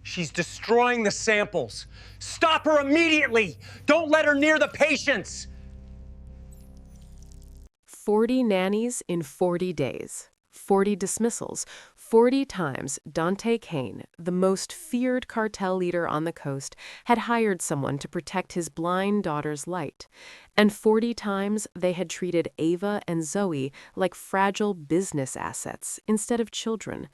She's destroying the samples. Stop her immediately! Don't let her near the patients! 40 nannies in 40 days. 40 dismissals. 40 times Dante Kane, the most feared cartel leader on the coast, had hired someone to protect his blind daughter's light. And 40 times they had treated Ava and Zoe like fragile business assets instead of children.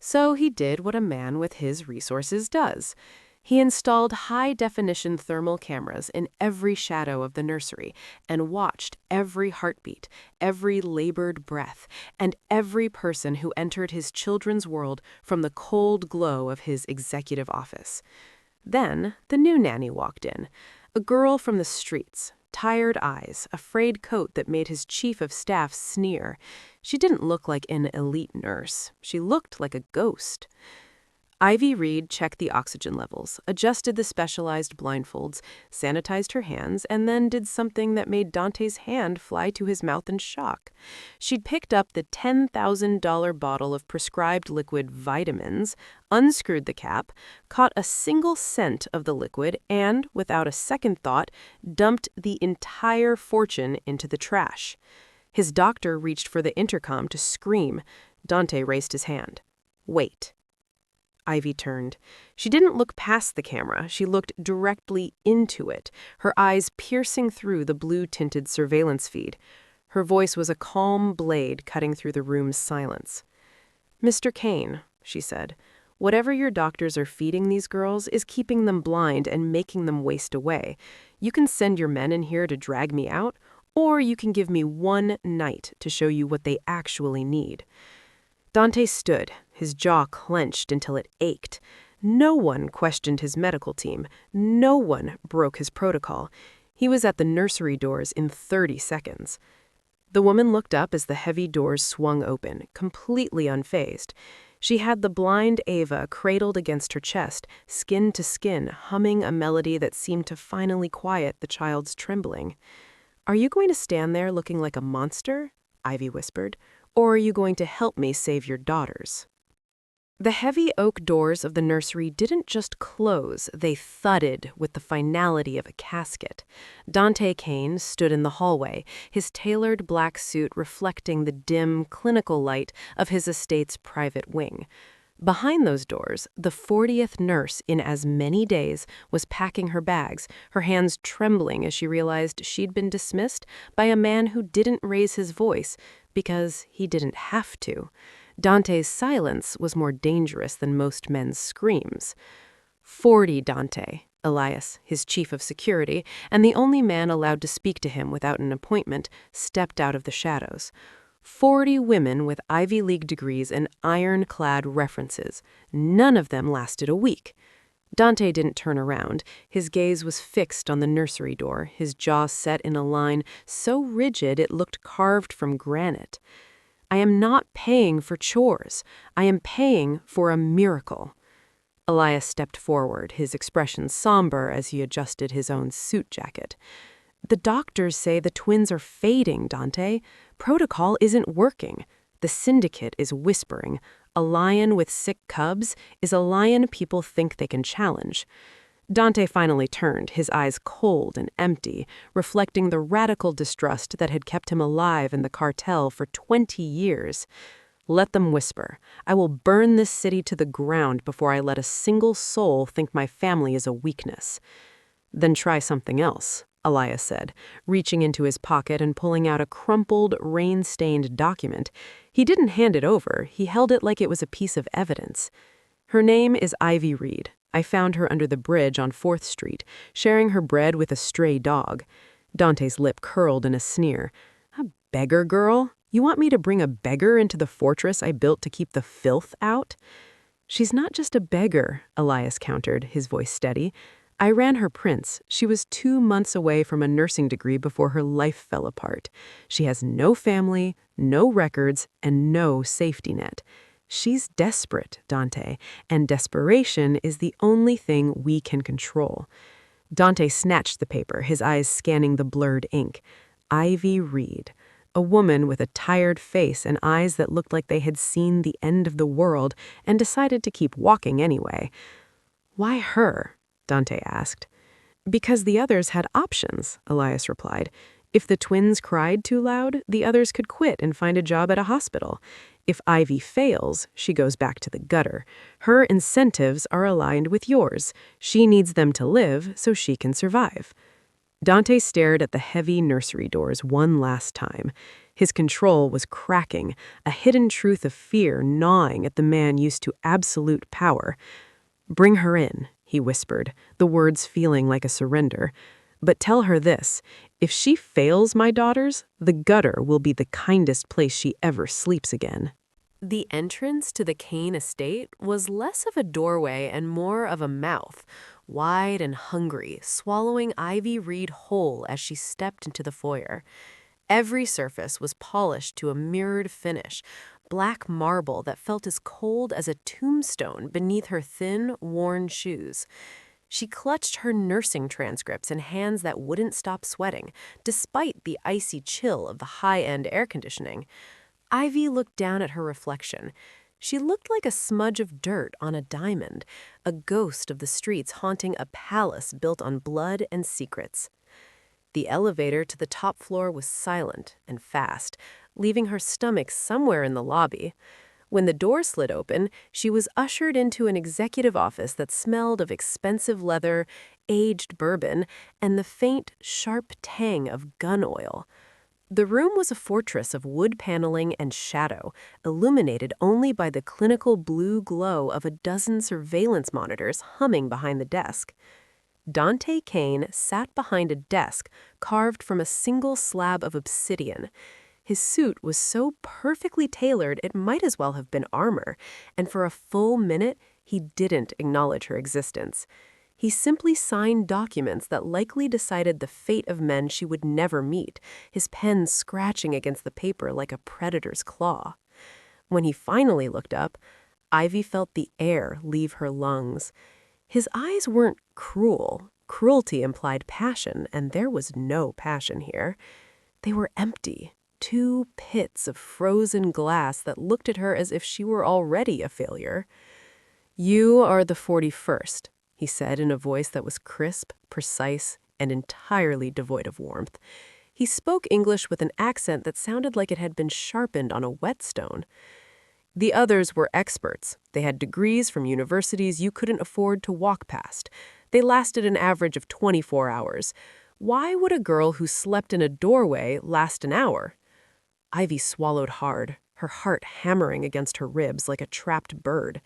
So he did what a man with his resources does. He installed high-definition thermal cameras in every shadow of the nursery and watched every heartbeat, every labored breath, and every person who entered his children's world from the cold glow of his executive office. Then the new nanny walked in, a girl from the streets, tired eyes, a frayed coat that made his chief of staff sneer. She didn't look like an elite nurse. She looked like a ghost. Ivy Reed checked the oxygen levels, adjusted the specialized blindfolds, sanitized her hands, and then did something that made Dante's hand fly to his mouth in shock. She'd picked up the $10,000 bottle of prescribed liquid vitamins, unscrewed the cap, caught a single scent of the liquid, and, without a second thought, dumped the entire fortune into the trash. His doctor reached for the intercom to scream. Dante raised his hand. "Wait." Ivy turned. She didn't look past the camera. She looked directly into it, her eyes piercing through the blue-tinted surveillance feed. Her voice was a calm blade cutting through the room's silence. "Mr. Kane," she said, "whatever your doctors are feeding these girls is keeping them blind and making them waste away. You can send your men in here to drag me out, or you can give me one night to show you what they actually need." Dante stood, his jaw clenched until it ached. No one questioned his medical team. No one broke his protocol. He was at the nursery doors in 30 seconds. The woman looked up as the heavy doors swung open, completely unfazed. She had the blind Ava cradled against her chest, skin to skin, humming a melody that seemed to finally quiet the child's trembling. "Are you going to stand there looking like a monster?" Ivy whispered. "Or are you going to help me save your daughters?" The heavy oak doors of the nursery didn't just close, they thudded with the finality of a casket. Dante Kane stood in the hallway, his tailored black suit reflecting the dim, clinical light of his estate's private wing. Behind those doors, the 40th nurse in as many days was packing her bags, her hands trembling as she realized she'd been dismissed by a man who didn't raise his voice because he didn't have to. Dante's silence was more dangerous than most men's screams. 40 Dante, Elias, his chief of security, and the only man allowed to speak to him without an appointment, stepped out of the shadows. 40 women with Ivy League degrees and ironclad references. None of them lasted a week. Dante didn't turn around. His gaze was fixed on the nursery door, his jaw set in a line so rigid it looked carved from granite. "I am not paying for chores. I am paying for a miracle." Elias stepped forward, his expression somber as he adjusted his own suit jacket. "The doctors say the twins are fading, Dante. Protocol isn't working. The syndicate is whispering. A lion with sick cubs is a lion people think they can challenge." Dante finally turned, his eyes cold and empty, reflecting the radical distrust that had kept him alive in the cartel for 20 years. "Let them whisper. I will burn this city to the ground before I let a single soul think my family is a weakness." "Then try something else," Elias said, reaching into his pocket and pulling out a crumpled, rain-stained document. He didn't hand it over, he held it like it was a piece of evidence. "Her name is Ivy Reed. I found her under the bridge on 4th Street, sharing her bread with a stray dog." Dante's lip curled in a sneer. "A beggar girl? You want me to bring a beggar into the fortress I built to keep the filth out?" "She's not just a beggar," Elias countered, his voice steady. "I ran her prints. She was 2 months away from a nursing degree before her life fell apart. She has no family, no records, and no safety net. She's desperate, Dante, and desperation is the only thing we can control." Dante snatched the paper, his eyes scanning the blurred ink. Ivy Reed, a woman with a tired face and eyes that looked like they had seen the end of the world and decided to keep walking anyway. Why her? Dante asked. Because the others had options, Elias replied. If the twins cried too loud, the others could quit and find a job at a hospital. If Ivy fails, she goes back to the gutter. Her incentives are aligned with yours. She needs them to live so she can survive. Dante stared at the heavy nursery doors one last time. His control was cracking, a hidden truth of fear gnawing at the man used to absolute power. "Bring her in," he whispered, the words feeling like a surrender. "But tell her this, if she fails my daughters, the gutter will be the kindest place she ever sleeps again." The entrance to the Kane estate was less of a doorway and more of a mouth, wide and hungry, swallowing Ivy Reed whole as she stepped into the foyer. Every surface was polished to a mirrored finish, black marble that felt as cold as a tombstone beneath her thin, worn shoes. She clutched her nursing transcripts in hands that wouldn't stop sweating, despite the icy chill of the high-end air conditioning. Ivy looked down at her reflection. She looked like a smudge of dirt on a diamond, a ghost of the streets haunting a palace built on blood and secrets. The elevator to the top floor was silent and fast, leaving her stomach somewhere in the lobby. When the door slid open, she was ushered into an executive office that smelled of expensive leather, aged bourbon, and the faint, sharp tang of gun oil. The room was a fortress of wood paneling and shadow, illuminated only by the clinical blue glow of a dozen surveillance monitors humming behind the desk. Dante Kane sat behind a desk carved from a single slab of obsidian. His suit was so perfectly tailored it might as well have been armor, and for a full minute he didn't acknowledge her existence. He simply signed documents that likely decided the fate of men she would never meet, his pen scratching against the paper like a predator's claw. When he finally looked up, Ivy felt the air leave her lungs. His eyes weren't cruel. Cruelty implied passion, and there was no passion here. They were empty, two pits of frozen glass that looked at her as if she were already a failure. "You are the 41st, he said in a voice that was crisp, precise, and entirely devoid of warmth. He spoke English with an accent that sounded like it had been sharpened on a whetstone. The others were experts. They had degrees from universities you couldn't afford to walk past. They lasted an average of 24 hours. Why would a girl who slept in a doorway last an hour? Ivy swallowed hard, her heart hammering against her ribs like a trapped bird.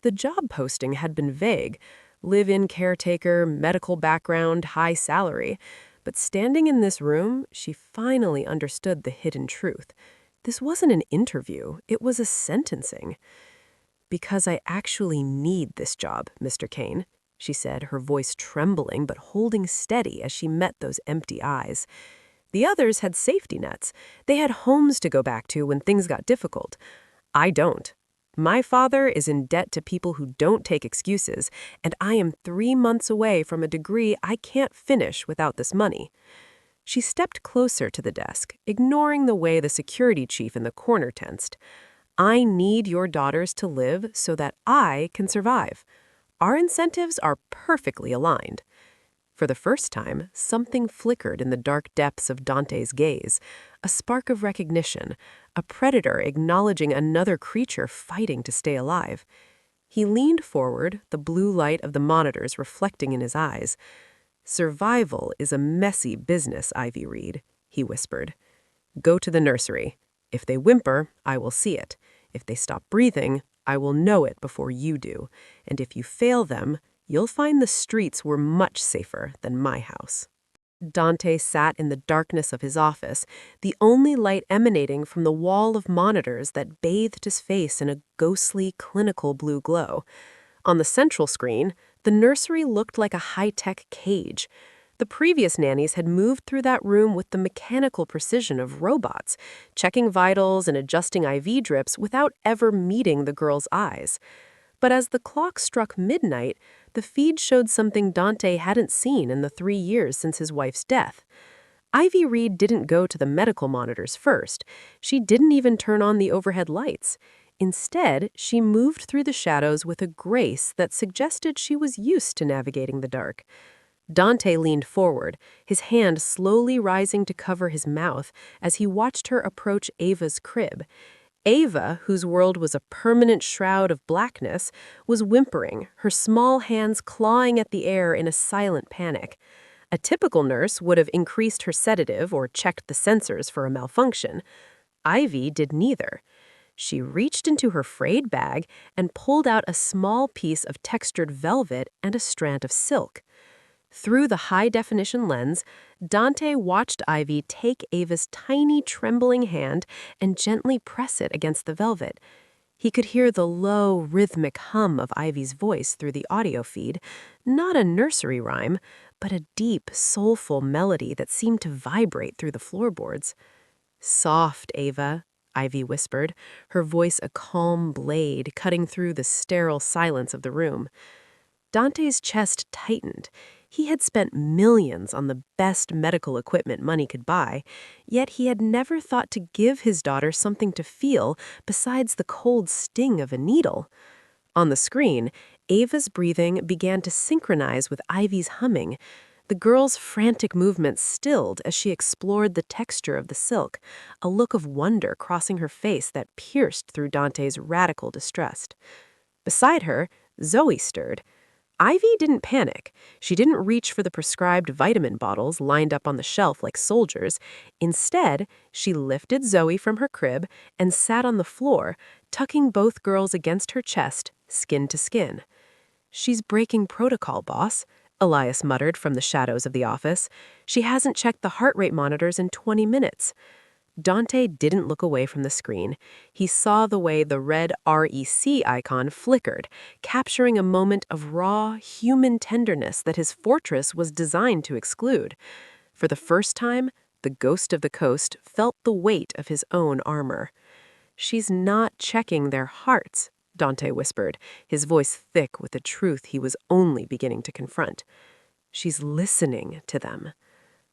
The job posting had been vague. Live-in caretaker, medical background, high salary. But standing in this room, she finally understood the hidden truth. This wasn't an interview, it was a sentencing. "Because I actually need this job, Mr. Kane," she said, her voice trembling but holding steady as she met those empty eyes. The others had safety nets. They had homes to go back to when things got difficult. I don't. My father is in debt to people who don't take excuses, and I am 3 months away from a degree I can't finish without this money. She stepped closer to the desk, ignoring the way the security chief in the corner tensed. I need your daughters to live so that I can survive. Our incentives are perfectly aligned. For the first time, something flickered in the dark depths of Dante's gaze, a spark of recognition, a predator acknowledging another creature fighting to stay alive. He leaned forward, the blue light of the monitors reflecting in his eyes. "Survival is a messy business, Ivy Reed," he whispered. "Go to the nursery. If they whimper, I will see it. If they stop breathing, I will know it before you do. And if you fail them, you'll find the streets were much safer than my house." Dante sat in the darkness of his office, the only light emanating from the wall of monitors that bathed his face in a ghostly, clinical blue glow. On the central screen, the nursery looked like a high-tech cage. The previous nannies had moved through that room with the mechanical precision of robots, checking vitals and adjusting IV drips without ever meeting the girl's eyes. But as the clock struck midnight, the feed showed something Dante hadn't seen in the 3 years since his wife's death. Ivy Reed didn't go to the medical monitors first. She didn't even turn on the overhead lights. Instead, she moved through the shadows with a grace that suggested she was used to navigating the dark. Dante leaned forward, his hand slowly rising to cover his mouth as he watched her approach Ava's crib. Ava, whose world was a permanent shroud of blackness, was whimpering, her small hands clawing at the air in a silent panic. A typical nurse would have increased her sedative or checked the sensors for a malfunction. Ivy did neither. She reached into her frayed bag and pulled out a small piece of textured velvet and a strand of silk. Through the high-definition lens, Dante watched Ivy take Ava's tiny, trembling hand and gently press it against the velvet. He could hear the low, rhythmic hum of Ivy's voice through the audio feed, not a nursery rhyme, but a deep, soulful melody that seemed to vibrate through the floorboards. "Soft, Ava," Ivy whispered, her voice a calm blade cutting through the sterile silence of the room. Dante's chest tightened. He had spent millions on the best medical equipment money could buy, yet he had never thought to give his daughter something to feel besides the cold sting of a needle. On the screen, Ava's breathing began to synchronize with Ivy's humming. The girl's frantic movements stilled as she explored the texture of the silk, a look of wonder crossing her face that pierced through Dante's radical distrust. Beside her, Zoe stirred. Ivy didn't panic. She didn't reach for the prescribed vitamin bottles lined up on the shelf like soldiers. Instead, she lifted Zoe from her crib and sat on the floor, tucking both girls against her chest, skin to skin. "She's breaking protocol, boss," Elias muttered from the shadows of the office. "She hasn't checked the heart rate monitors in 20 minutes. Dante didn't look away from the screen. He saw the way the red REC icon flickered, capturing a moment of raw, human tenderness that his fortress was designed to exclude. For the first time, the ghost of the coast felt the weight of his own armor. "She's not checking their hearts," Dante whispered, his voice thick with the truth he was only beginning to confront. "She's listening to them."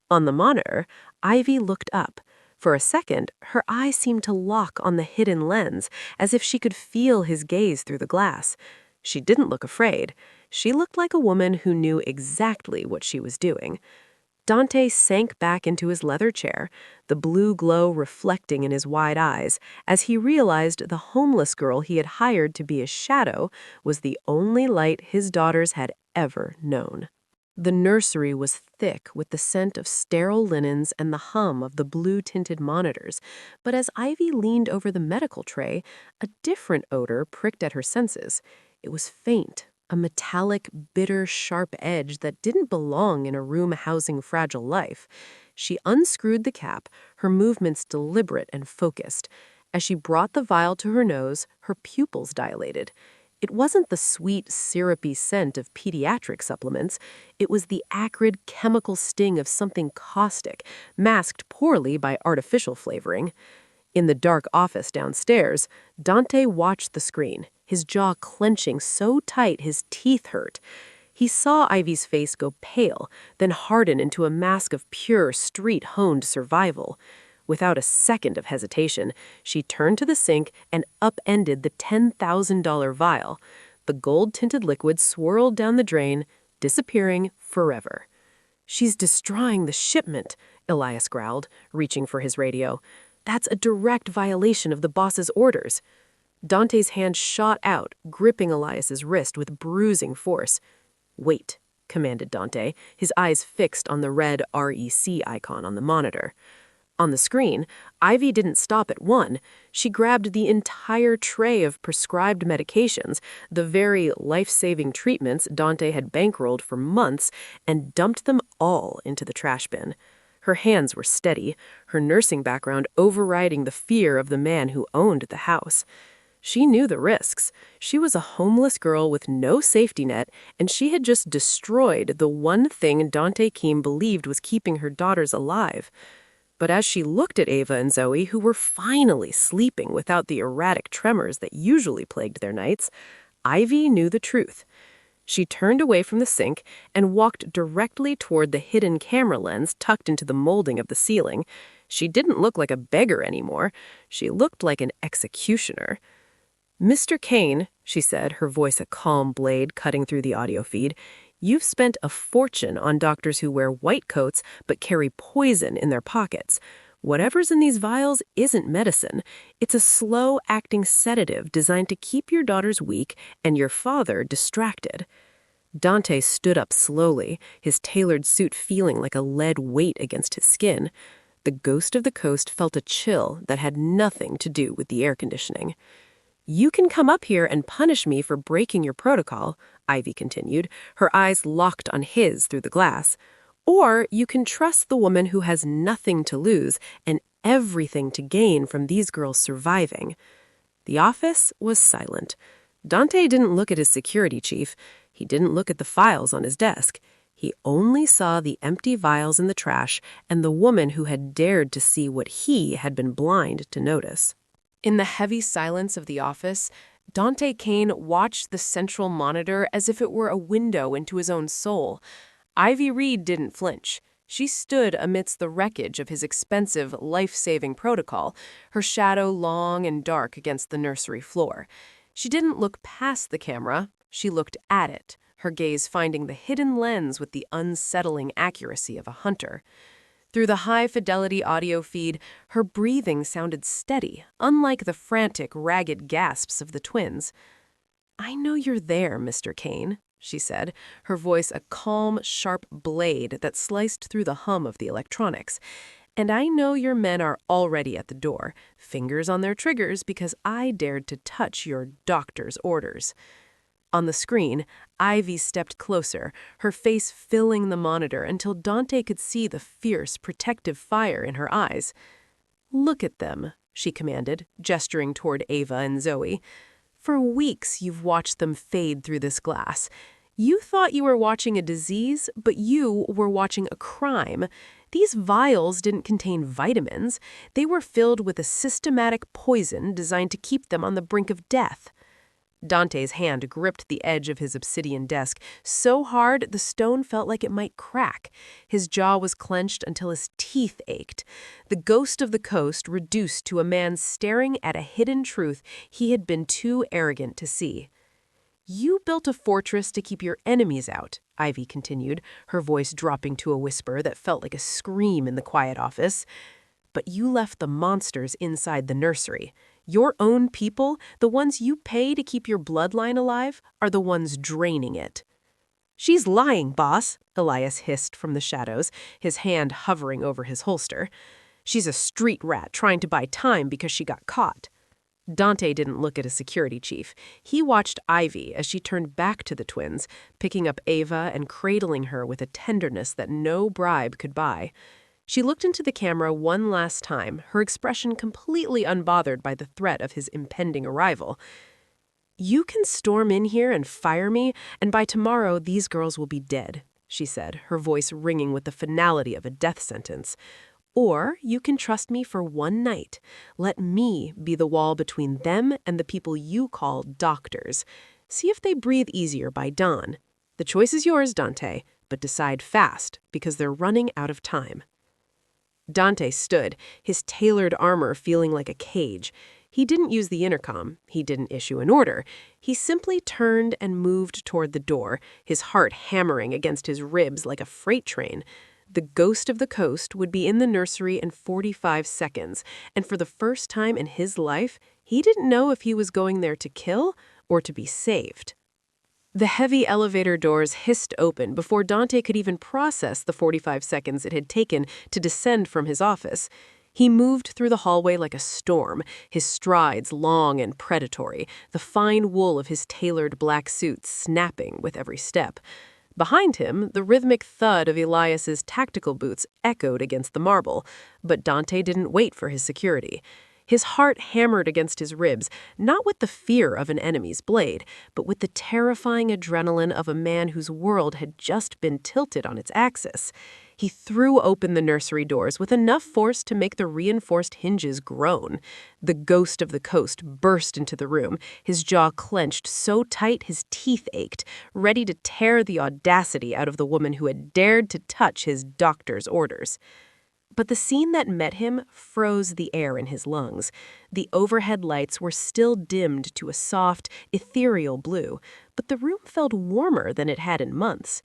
On the monitor, Ivy looked up. For a second, her eyes seemed to lock on the hidden lens, as if she could feel his gaze through the glass. She didn't look afraid. She looked like a woman who knew exactly what she was doing. Dante sank back into his leather chair, the blue glow reflecting in his wide eyes, as he realized the homeless girl he had hired to be a shadow was the only light his daughters had ever known. The nursery was thick with the scent of sterile linens and the hum of the blue-tinted monitors, but as Ivy leaned over the medical tray, a different odor pricked at her senses. It was faint, a metallic, bitter, sharp edge that didn't belong in a room housing fragile life. She unscrewed the cap, her movements deliberate and focused. As she brought the vial to her nose, her pupils dilated. It wasn't the sweet, syrupy scent of pediatric supplements. It was the acrid chemical sting of something caustic, masked poorly by artificial flavoring. In the dark office downstairs, Dante watched the screen, his jaw clenching so tight his teeth hurt. He saw Ivy's face go pale, then harden into a mask of pure, street-honed survival. Without a second of hesitation, she turned to the sink and upended the $10,000 vial. The gold-tinted liquid swirled down the drain, disappearing forever. "She's destroying the shipment," Elias growled, reaching for his radio. "That's a direct violation of the boss's orders." Dante's hand shot out, gripping Elias's wrist with bruising force. "Wait," commanded Dante, his eyes fixed on the red REC icon on the monitor. On the screen, Ivy didn't stop at one. She grabbed the entire tray of prescribed medications, the very life-saving treatments Dante had bankrolled for months, and dumped them all into the trash bin. Her hands were steady, her nursing background overriding the fear of the man who owned the house. She knew the risks. She was a homeless girl with no safety net, and she had just destroyed the one thing Dante Keem believed was keeping her daughters alive. But as she looked at Ava and Zoe, who were finally sleeping without the erratic tremors that usually plagued their nights, Ivy knew the truth. She turned away from the sink and walked directly toward the hidden camera lens tucked into the molding of the ceiling. She didn't look like a beggar anymore. She looked like an executioner. "Mr. Kane," she said, her voice a calm blade cutting through the audio feed, "you've spent a fortune on doctors who wear white coats but carry poison in their pockets. Whatever's in these vials isn't medicine. It's a slow-acting sedative designed to keep your daughters weak and your father distracted." Dante stood up slowly, his tailored suit feeling like a lead weight against his skin. The ghost of the coast felt a chill that had nothing to do with the air conditioning. "You can come up here and punish me for breaking your protocol," Ivy continued, her eyes locked on his through the glass. "Or you can trust the woman who has nothing to lose and everything to gain from these girls surviving." The office was silent. Dante didn't look at his security chief. He didn't look at the files on his desk. He only saw the empty vials in the trash and the woman who had dared to see what he had been blind to notice. In the heavy silence of the office, Dante Kane watched the central monitor as if it were a window into his own soul. Ivy Reed didn't flinch. She stood amidst the wreckage of his expensive, life-saving protocol, her shadow long and dark against the nursery floor. She didn't look past the camera. She looked at it, her gaze finding the hidden lens with the unsettling accuracy of a hunter. Through the high-fidelity audio feed, her breathing sounded steady, unlike the frantic, ragged gasps of the twins. "I know you're there, Mr. Kane," she said, her voice a calm, sharp blade that sliced through the hum of the electronics. "And I know your men are already at the door, fingers on their triggers because I dared to touch your doctor's orders." On the screen, Ivy stepped closer, her face filling the monitor until Dante could see the fierce, protective fire in her eyes. "Look at them," she commanded, gesturing toward Ava and Zoe. "For weeks you've watched them fade through this glass. You thought you were watching a disease, but you were watching a crime. These vials didn't contain vitamins. They were filled with a systematic poison designed to keep them on the brink of death." Dante's hand gripped the edge of his obsidian desk so hard the stone felt like it might crack. His jaw was clenched until his teeth ached. The ghost of the coast reduced to a man staring at a hidden truth he had been too arrogant to see. "You built a fortress to keep your enemies out," Ivy continued, her voice dropping to a whisper that felt like a scream in the quiet office. "But you left the monsters inside the nursery. Your own people, the ones you pay to keep your bloodline alive, are the ones draining it." "She's lying, boss," Elias hissed from the shadows, his hand hovering over his holster. "She's a street rat trying to buy time because she got caught." Dante didn't look at a security chief. He watched Ivy as she turned back to the twins, picking up Ava and cradling her with a tenderness that no bribe could buy. She looked into the camera one last time, her expression completely unbothered by the threat of his impending arrival. "You can storm in here and fire me, and by tomorrow these girls will be dead," she said, her voice ringing with the finality of a death sentence. "Or you can trust me for one night. Let me be the wall between them and the people you call doctors. See if they breathe easier by dawn. The choice is yours, Dante, but decide fast, because they're running out of time." Dante stood, his tailored armor feeling like a cage. He didn't use the intercom. He didn't issue an order. He simply turned and moved toward the door, his heart hammering against his ribs like a freight train. The ghost of the coast would be in the nursery in 45 seconds, and for the first time in his life, he didn't know if he was going there to kill or to be saved. The heavy elevator doors hissed open before Dante could even process the 45 seconds it had taken to descend from his office. He moved through the hallway like a storm, his strides long and predatory, the fine wool of his tailored black suit snapping with every step. Behind him, the rhythmic thud of Elias's tactical boots echoed against the marble, but Dante didn't wait for his security. His heart hammered against his ribs, not with the fear of an enemy's blade, but with the terrifying adrenaline of a man whose world had just been tilted on its axis. He threw open the nursery doors with enough force to make the reinforced hinges groan. The ghost of the coast burst into the room, his jaw clenched so tight his teeth ached, ready to tear the audacity out of the woman who had dared to touch his doctor's orders. But the scene that met him froze the air in his lungs. The overhead lights were still dimmed to a soft, ethereal blue, but the room felt warmer than it had in months.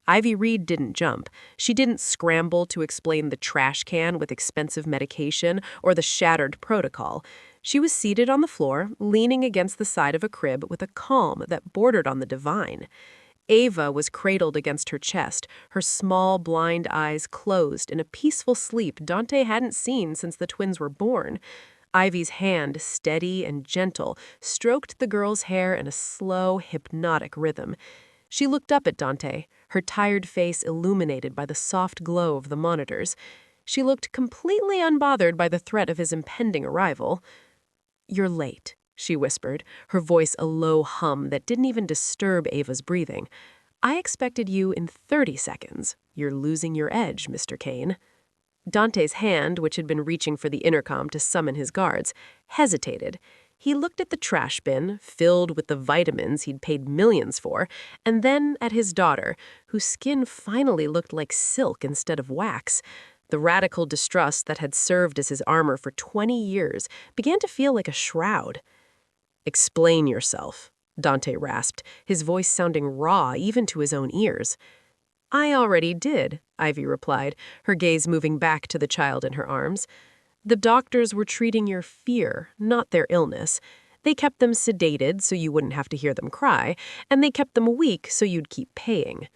Ivy Reed didn't jump. She didn't scramble to explain the trash can with expensive medication or the shattered protocol. She was seated on the floor, leaning against the side of a crib with a calm that bordered on the divine. Ava was cradled against her chest, her small, blind eyes closed in a peaceful sleep Dante hadn't seen since the twins were born. Ivy's hand, steady and gentle, stroked the girl's hair in a slow, hypnotic rhythm. She looked up at Dante, her tired face illuminated by the soft glow of the monitors. She looked completely unbothered by the threat of his impending arrival. "You're late," she whispered, her voice a low hum that didn't even disturb Ava's breathing. "I expected you in 30 seconds. You're losing your edge, Mr. Kane." Dante's hand, which had been reaching for the intercom to summon his guards, hesitated. He looked at the trash bin, filled with the vitamins he'd paid millions for, and then at his daughter, whose skin finally looked like silk instead of wax. The radical distrust that had served as his armor for 20 years began to feel like a shroud. "Explain yourself," Dante rasped, his voice sounding raw even to his own ears. "I already did," Ivy replied, her gaze moving back to the child in her arms. "The doctors were treating your fear, not their illness. They kept them sedated so you wouldn't have to hear them cry, and they kept them weak so you'd keep paying.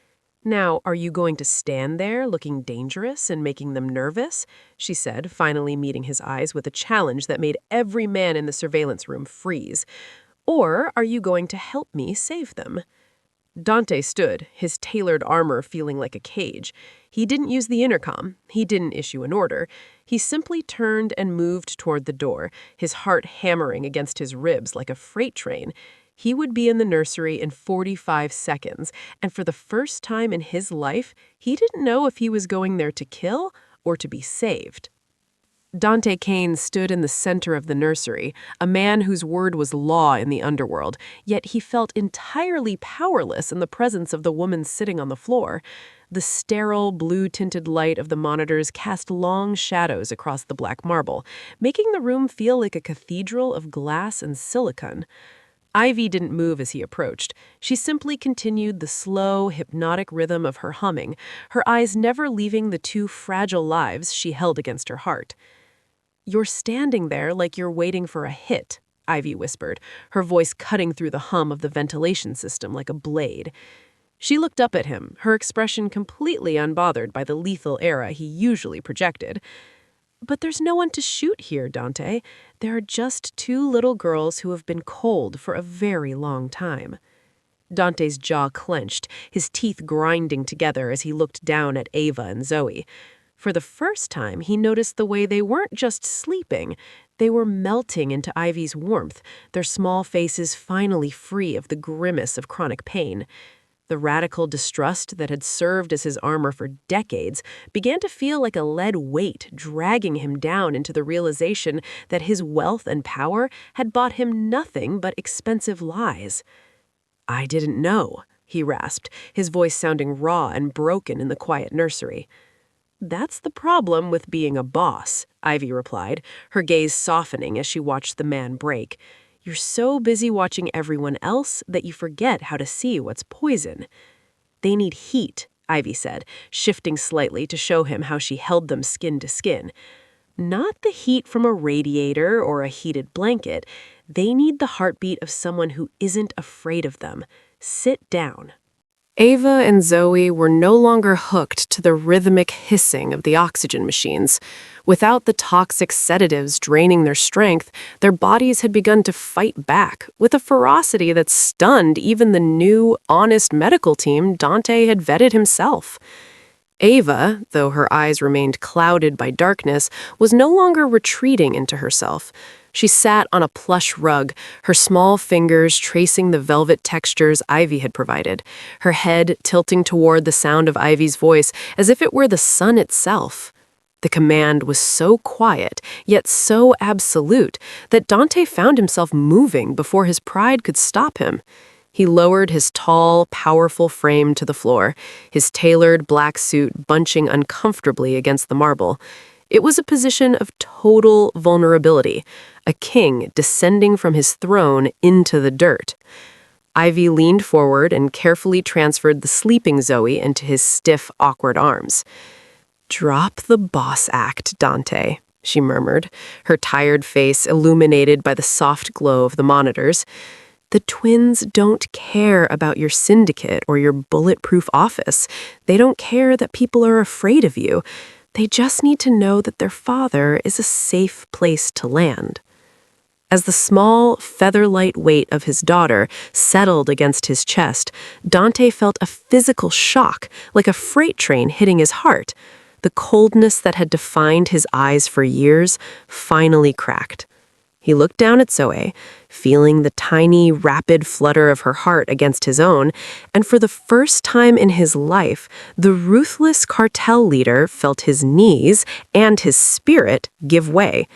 Now, are you going to stand there looking dangerous and making them nervous?" she said, finally meeting his eyes with a challenge that made every man in the surveillance room freeze. "Or are you going to help me save them?" Dante stood, his tailored armor feeling like a cage. He didn't use the intercom. He didn't issue an order. He simply turned and moved toward the door, his heart hammering against his ribs like a freight train. He would be in the nursery in 45 seconds, and for the first time in his life, he didn't know if he was going there to kill or to be saved. Dante Kane stood in the center of the nursery, a man whose word was law in the underworld, yet he felt entirely powerless in the presence of the woman sitting on the floor. The sterile, blue-tinted light of the monitors cast long shadows across the black marble, making the room feel like a cathedral of glass and silicon. Ivy didn't move as he approached. She simply continued the slow, hypnotic rhythm of her humming, her eyes never leaving the two fragile lives she held against her heart. "You're standing there like you're waiting for a hit," Ivy whispered, her voice cutting through the hum of the ventilation system like a blade. She looked up at him, her expression completely unbothered by the lethal aura he usually projected. "But there's no one to shoot here, Dante. There are just two little girls who have been cold for a very long time." Dante's jaw clenched, his teeth grinding together as he looked down at Ava and Zoe. For the first time, he noticed the way they weren't just sleeping. They were melting into Ivy's warmth, their small faces finally free of the grimace of chronic pain. The radical distrust that had served as his armor for decades began to feel like a lead weight dragging him down into the realization that his wealth and power had bought him nothing but expensive lies. "I didn't know," he rasped, his voice sounding raw and broken in the quiet nursery. "That's the problem with being a boss," Ivy replied, her gaze softening as she watched the man break. "You're so busy watching everyone else that you forget how to see what's poison." "They need heat," Ivy said, shifting slightly to show him how she held them skin to skin. "Not the heat from a radiator or a heated blanket. They need the heartbeat of someone who isn't afraid of them. Sit down." Ava and Zoe were no longer hooked to the rhythmic hissing of the oxygen machines. Without the toxic sedatives draining their strength, their bodies had begun to fight back with a ferocity that stunned even the new, honest medical team Dante had vetted himself. Ava, though her eyes remained clouded by darkness, was no longer retreating into herself. She sat on a plush rug, her small fingers tracing the velvet textures Ivy had provided, her head tilting toward the sound of Ivy's voice as if it were the sun itself. The command was so quiet, yet so absolute, that Dante found himself moving before his pride could stop him. He lowered his tall, powerful frame to the floor, his tailored black suit bunching uncomfortably against the marble. It was a position of total vulnerability, a king descending from his throne into the dirt. Ivy leaned forward and carefully transferred the sleeping Zoe into his stiff, awkward arms. "Drop the boss act, Dante," she murmured, her tired face illuminated by the soft glow of the monitors. "The twins don't care about your syndicate or your bulletproof office. They don't care that people are afraid of you. They just need to know that their father is a safe place to land." As the small, feather-light weight of his daughter settled against his chest, Dante felt a physical shock, like a freight train hitting his heart. The coldness that had defined his eyes for years finally cracked. He looked down at Zoe, feeling the tiny, rapid flutter of her heart against his own, and for the first time in his life, the ruthless cartel leader felt his knees and his spirit give way.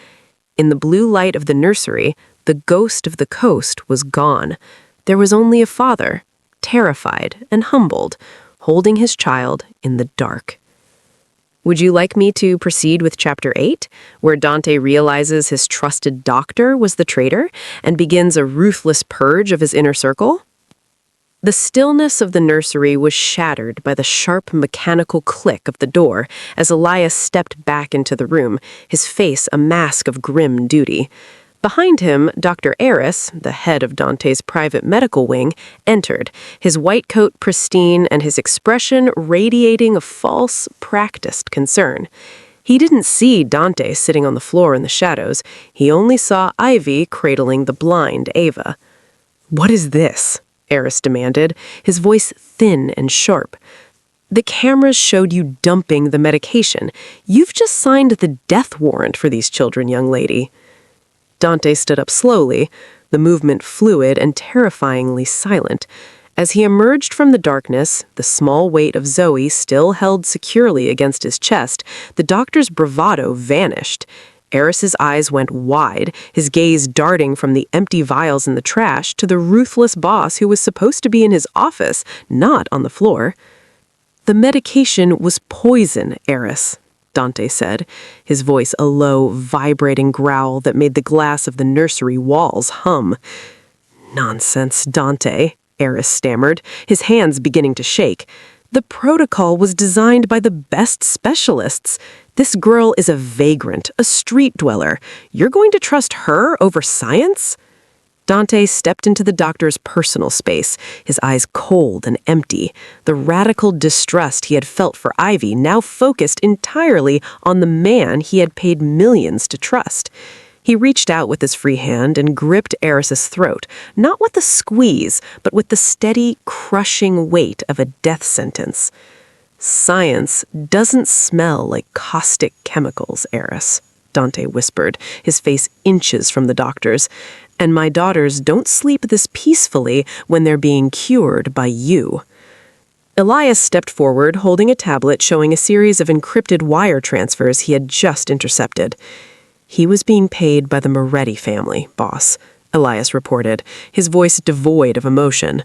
In the blue light of the nursery, the ghost of the coast was gone. There was only a father, terrified and humbled, holding his child in the dark. Would you like me to proceed with Chapter 8, where Dante realizes his trusted doctor was the traitor and begins a ruthless purge of his inner circle? The stillness of the nursery was shattered by the sharp mechanical click of the door as Elias stepped back into the room, his face a mask of grim duty. Behind him, Dr. Eris, the head of Dante's private medical wing, entered, his white coat pristine and his expression radiating a false, practiced concern. He didn't see Dante sitting on the floor in the shadows. He only saw Ivy cradling the blind Ava. "What is this?" Eris demanded, his voice thin and sharp. "The cameras showed you dumping the medication. You've just signed the death warrant for these children, young lady." Dante stood up slowly, the movement fluid and terrifyingly silent. As he emerged from the darkness, the small weight of Zoe still held securely against his chest, the doctor's bravado vanished. Eris's eyes went wide, his gaze darting from the empty vials in the trash to the ruthless boss who was supposed to be in his office, not on the floor. "The medication was poison, Eris," Dante said, his voice a low, vibrating growl that made the glass of the nursery walls hum. "Nonsense, Dante," Eris stammered, his hands beginning to shake. "The protocol was designed by the best specialists. This girl is a vagrant, a street dweller. You're going to trust her over science?" Dante stepped into the doctor's personal space, his eyes cold and empty. The radical distrust he had felt for Ivy now focused entirely on the man he had paid millions to trust. He reached out with his free hand and gripped Eris's throat, not with a squeeze, but with the steady, crushing weight of a death sentence. "Science doesn't smell like caustic chemicals, Eris," Dante whispered, his face inches from the doctor's. "And my daughters don't sleep this peacefully when they're being cured by you." Elias stepped forward, holding a tablet showing a series of encrypted wire transfers he had just intercepted. "He was being paid by the Moretti family, boss," Elias reported, his voice devoid of emotion.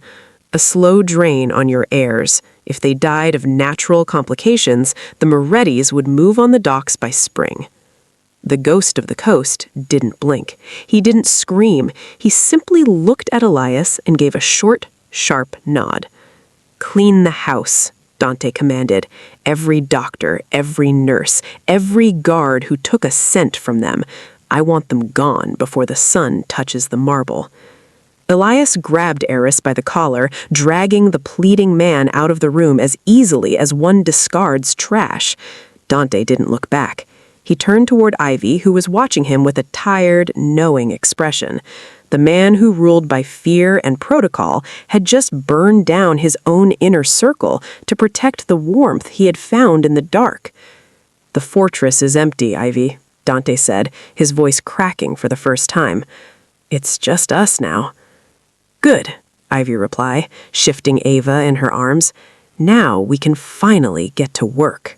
"A slow drain on your heirs. If they died of natural complications, the Morettis would move on the docks by spring." The ghost of the coast didn't blink. He didn't scream. He simply looked at Elias and gave a short, sharp nod. "Clean the house," Dante commanded. "Every doctor, every nurse, every guard who took a cent from them. I want them gone before the sun touches the marble." Elias grabbed Eris by the collar, dragging the pleading man out of the room as easily as one discards trash. Dante didn't look back. He turned toward Ivy, who was watching him with a tired, knowing expression. The man who ruled by fear and protocol had just burned down his own inner circle to protect the warmth he had found in the dark. "The fortress is empty, Ivy," Dante said, his voice cracking for the first time. "It's just us now." "Good," Ivy replied, shifting Ava in her arms. "Now we can finally get to work."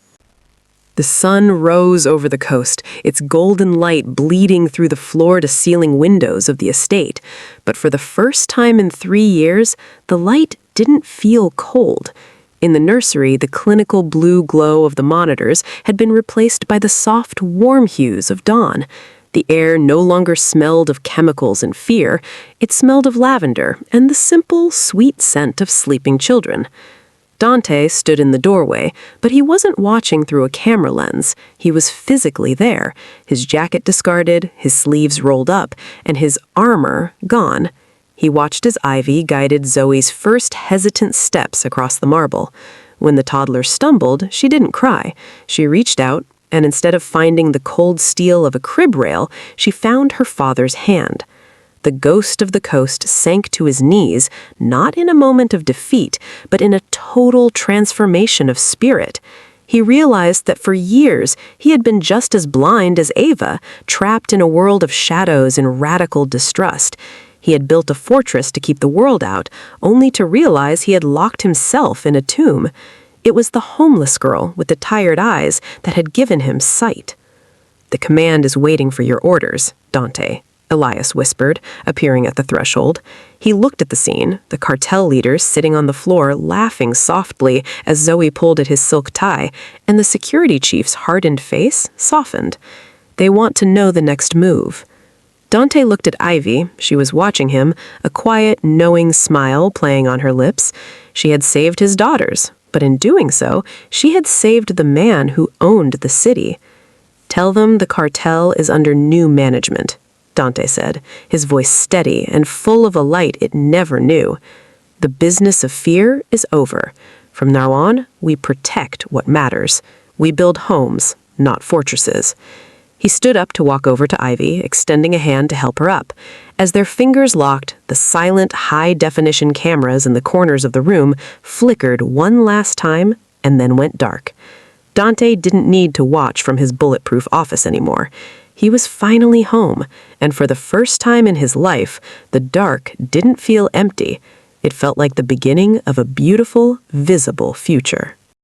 The sun rose over the coast, its golden light bleeding through the floor-to-ceiling windows of the estate. But for the first time in 3 years, the light didn't feel cold. In the nursery, the clinical blue glow of the monitors had been replaced by the soft, warm hues of dawn. The air no longer smelled of chemicals and fear. It smelled of lavender and the simple, sweet scent of sleeping children. Dante stood in the doorway, but he wasn't watching through a camera lens. He was physically there, his jacket discarded, his sleeves rolled up, and his armor gone. He watched as Ivy guided Zoe's first hesitant steps across the marble. When the toddler stumbled, she didn't cry. She reached out, and instead of finding the cold steel of a crib rail, she found her father's hand. The ghost of the coast sank to his knees, not in a moment of defeat, but in a total transformation of spirit. He realized that for years he had been just as blind as Ava, trapped in a world of shadows and radical distrust. He had built a fortress to keep the world out, only to realize he had locked himself in a tomb. It was the homeless girl with the tired eyes that had given him sight. "The command is waiting for your orders, Dante," Elias whispered, appearing at the threshold. He looked at the scene, the cartel leaders sitting on the floor laughing softly as Zoe pulled at his silk tie, and the security chief's hardened face softened. They want to know the next move. Dante looked at Ivy. She was watching him, a quiet, knowing smile playing on her lips. She had saved his daughters, but in doing so, she had saved the man who owned the city. "Tell them the cartel is under new management," Dante said, his voice steady and full of a light it never knew. "The business of fear is over. From now on, we protect what matters. We build homes, not fortresses." He stood up to walk over to Ivy, extending a hand to help her up. As their fingers locked, the silent, high-definition cameras in the corners of the room flickered one last time and then went dark. Dante didn't need to watch from his bulletproof office anymore. He was finally home, and for the first time in his life, the dark didn't feel empty. It felt like the beginning of a beautiful, visible future.